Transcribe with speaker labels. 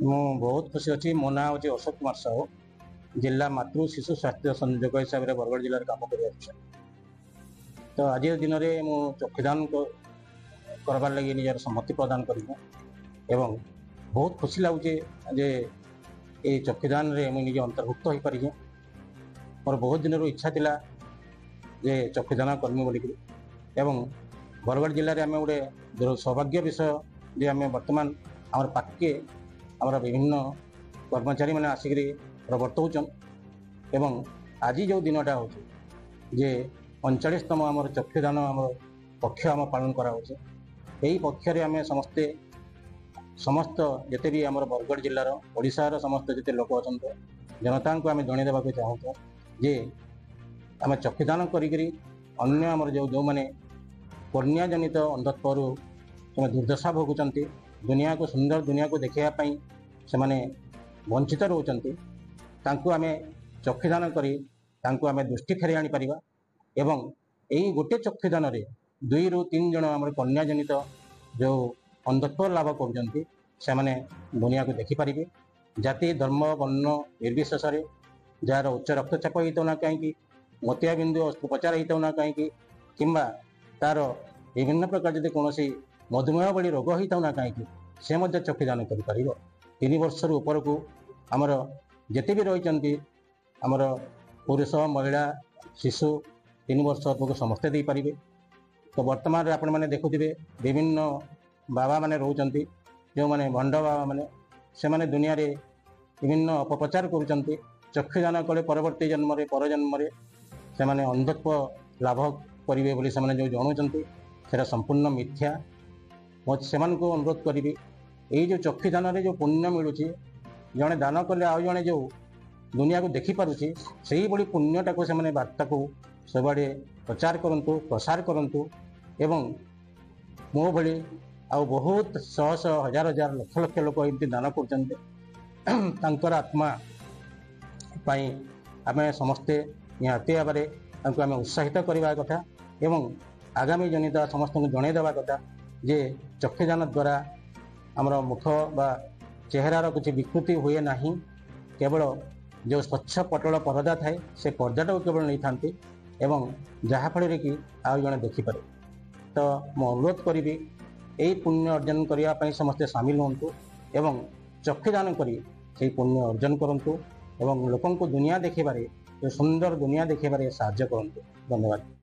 Speaker 1: ମୁଁ ବହୁତ ଖୁସି ଅଛି। ମୋ ନାଁ ହେଉଛି ଅଶୋକ କୁମାର ସାହୁ। ଜିଲ୍ଲା ମାତୃ ଶିଶୁ ସ୍ୱାସ୍ଥ୍ୟ ସଂଯୋଗ ହିସାବରେ ବରଗଡ଼ ଜିଲ୍ଲାରେ କାମ କରିଆସୁଛି। ତ ଆଜିର ଦିନରେ ମୁଁ ଚକ୍ଷୁଦାନ କରବାର୍ ଲାଗି ନିଜର ସମ୍ମତି ପ୍ରଦାନ କରିଛି ଏବଂ ବହୁତ ଖୁସି ଲାଗୁଛି ଯେ এই ଚକ୍ଷୁଦାନରେ ମୁଁ ନିଜେ ଅନ୍ତର୍ଭୁକ୍ତ ହୋଇପାରିଛି। ମୋର ବହୁତ ଦିନରୁ ଇଚ୍ଛା ଥିଲା ଯେ ଚକ୍ଷୁଦାନ କର୍ମୀ ବୋଲିକରି ଏବଂ ବରଗଡ଼ ଜିଲ୍ଲାରେ ଆମେ ଗୋଟେ ସୌଭାଗ୍ୟ ବିଷୟ ଯେ ଆମେ ବର୍ତ୍ତମାନ ଆମର ପାଖକେ ଆମର ବିଭିନ୍ନ କର୍ମଚାରୀ ମାନେ ଆସିକରି ପ୍ରବର୍ତ୍ତଉଛନ୍ ଏବଂ ଆଜି ଯେଉଁ ଦିନଟା ହେଉଛି ଯେ 39ତମ ଆମର ଚକ୍ଷୁଦାନ ଆମର ପକ୍ଷ ଆମ ପାଳନ କରାହେଉଛି। ଏହି ପକ୍ଷରେ ଆମେ ସମସ୍ତ ଯେତେ ବି ଆମର ବରଗଡ଼ ଜିଲ୍ଲାର ଓଡ଼ିଶାର ସମସ୍ତ ଯେତେ ଲୋକ ଅଛନ୍ତି ଜନତାଙ୍କୁ ଆମେ ଜଣାଇ ଦେବାକୁ ଚାହୁଁଛୁ ଯେ ଆମେ ଚକ୍ଷୁଦାନ କରିକରି ଅନ୍ୟ ଆମର ଯେଉଁମାନେ କର୍ନିଆ ଜନିତ ଅନ୍ଧତ୍ୱରୁ ସେମାନେ ଦୁର୍ଦ୍ଦଶା ଭୋଗୁଛନ୍ତି, ଦୁନିଆକୁ ସୁନ୍ଦର ଦୁନିଆକୁ ଦେଖିବା ପାଇଁ ସେମାନେ ବଞ୍ଚିତ ରହୁଛନ୍ତି, ତାଙ୍କୁ ଆମେ ଚକ୍ଷୁଦାନ କରି ତାଙ୍କୁ ଆମେ ଦୃଷ୍ଟି ଫେରାଇ ଆଣିପାରିବା ଏବଂ ଏହି ଗୋଟେ ଚକ୍ଷୁଦାନରେ 2ରୁ 3 ଜଣ ଆମର କନ୍ୟା ଜନିତ ଯେଉଁ ଅନ୍ଧତ୍ୱ ଲାଭ କରୁଛନ୍ତି ସେମାନେ ଦୁନିଆକୁ ଦେଖିପାରିବେ। ଜାତି ଧର୍ମ ବର୍ଣ୍ଣ ନିର୍ବିଶେଷରେ ଯାହାର ଉଚ୍ଚ ରକ୍ତଚାପ ହେଇଥାଉ ନା କାହିଁକି, ମୋତିଆବିନ୍ଦୁ ଅସ୍ତ୍ରୋପଚାର ହେଇଥାଉ ନା କାହିଁକି, କିମ୍ବା ତାର ବିଭିନ୍ନ ପ୍ରକାର ଯଦି କୌଣସି ମଧୁମେହ ଭଳି ରୋଗ ହେଇଥାଉ ନା କାହିଁକି, ସେ ମଧ୍ୟ ଚକ୍ଷୁଦାନ କରିପାରିବ। 3 ବର୍ଷରୁ ଉପରକୁ ଆମର ଯେତେ ବି ରହିଛନ୍ତି ଆମର ପୁରୁଷ ମହିଳା ଶିଶୁ 3 ବର୍ଷ ଉପରକୁ ସମସ୍ତେ ଦେଇପାରିବେ। ତ ବର୍ତ୍ତମାନରେ ଆପଣମାନେ ଦେଖୁଥିବେ ବିଭିନ୍ନ ବାବାମାନେ ରହୁଛନ୍ତି, ଯେଉଁମାନେ ଭଣ୍ଡ ବାବାମାନେ, ସେମାନେ ଦୁନିଆରେ ବିଭିନ୍ନ ଅପପ୍ରଚାର କରୁଛନ୍ତି। ଚକ୍ଷୁଦାନ କଲେ ପରବର୍ତ୍ତୀ ଜନ୍ମରେ ପରଜନ୍ମରେ ସେମାନେ ଅନ୍ଧତ୍ୱ ଲାଭ କରିବେ ବୋଲି ସେମାନେ ଯେଉଁ ଜଣାଉଛନ୍ତି ସେଟା ସମ୍ପୂର୍ଣ୍ଣ ମିଥ୍ୟା। ମୁଁ ସେମାନଙ୍କୁ ଅନୁରୋଧ କରିବି, ଏଇ ଯେଉଁ ଚକ୍ଷୁଦାନରେ ଯେଉଁ ପୁଣ୍ୟ ମିଳୁଛି, ଜଣେ ଦାନ କଲେ ଆଉ ଜଣେ ଯେଉଁ ଦୁନିଆକୁ ଦେଖିପାରୁଛି, ସେଇଭଳି ପୁଣ୍ୟଟାକୁ ସେମାନେ ବାର୍ତ୍ତାକୁ ସବୁଆଡ଼େ ପ୍ରଚାର କରନ୍ତୁ, ପ୍ରସାର କରନ୍ତୁ ଏବଂ ମୋ ଭଳି ଆଉ ବହୁତ ଶହ ଶହ ହଜାର ହଜାର ଲକ୍ଷ ଲକ୍ଷ ଲୋକ ଏମିତି ଦାନ କରୁଛନ୍ତି। ତାଙ୍କର ଆତ୍ମା ପାଇଁ ଆମେ ସମସ୍ତେ ନିହାତି ଭାବରେ ତାଙ୍କୁ ଆମେ ଉତ୍ସାହିତ କରିବା କଥା ଏବଂ ଆଗାମୀ ଜନିତ ସମସ୍ତଙ୍କୁ ଜଣାଇ ଦେବା କଥା ଯେ ଚକ୍ଷୁଦାନ ଦ୍ୱାରା ଆମର ମୁଖ ବା ଚେହେରାର କିଛି ବିକୃତି ହୁଏ ନାହିଁ। କେବଳ ଯେଉଁ ସ୍ୱଚ୍ଛ ପଟଳ ପରଦା ଥାଏ ସେ ପର୍ଦ୍ଦାଟାକୁ କେବଳ ନେଇଥାନ୍ତି ଏବଂ ଯାହାଫଳରେ କି ଆଉ ଜଣେ ଦେଖିପାରେ। ତ ମୁଁ ଅନୁରୋଧ କରିବି ଏହି ପୁଣ୍ୟ ଅର୍ଜନ କରିବା ପାଇଁ ସମସ୍ତେ ସାମିଲ ହୁଅନ୍ତୁ ଏବଂ ଚକ୍ଷୁଦାନ କରି ସେହି ପୁଣ୍ୟ ଅର୍ଜନ କରନ୍ତୁ ଏବଂ ଲୋକଙ୍କୁ ଦୁନିଆ ଦେଖିବାରେ, ସୁନ୍ଦର ଦୁନିଆ ଦେଖିବାରେ ସାହାଯ୍ୟ କରନ୍ତୁ। ଧନ୍ୟବାଦ।